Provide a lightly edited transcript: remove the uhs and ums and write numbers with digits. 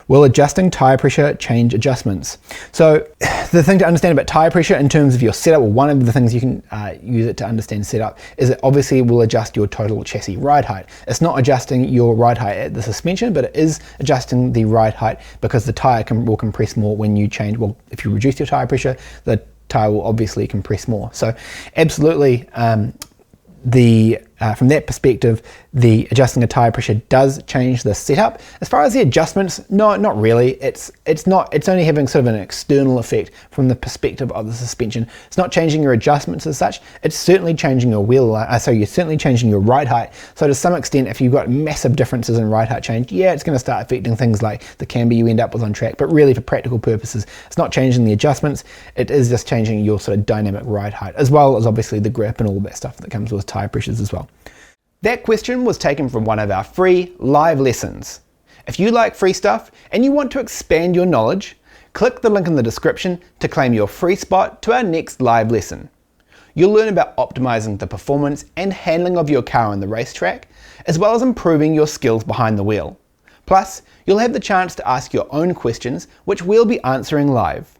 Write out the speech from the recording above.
Will adjusting tyre pressure change adjustments? So the thing to understand about tyre pressure in terms of your setup, or one of the things you can use it to understand setup, is it obviously will adjust your total chassis ride height. It's not adjusting your ride height at the suspension, but it is adjusting the ride height because the tyre will compress more when you change. Well, if you reduce your tyre pressure, the tyre will obviously compress more. So absolutely, from that perspective, the adjusting the tyre pressure does change the setup. As far as the adjustments, no, not really. It's only having sort of an external effect from the perspective of the suspension. It's not changing your adjustments as such. It's certainly changing your wheel, so you're certainly changing your ride height. So to some extent, if you've got massive differences in ride height change, yeah, it's going to start affecting things like the camber you end up with on track. But really, for practical purposes, it's not changing the adjustments. It is just changing your sort of dynamic ride height, as well as obviously the grip and all that stuff that comes with tyre pressures as well. That question was taken from one of our free live lessons. If you like free stuff and you want to expand your knowledge, click the link in the description to claim your free spot to our next live lesson. You'll learn about optimizing the performance and handling of your car on the racetrack, as well as improving your skills behind the wheel. Plus, you'll have the chance to ask your own questions, which we'll be answering live.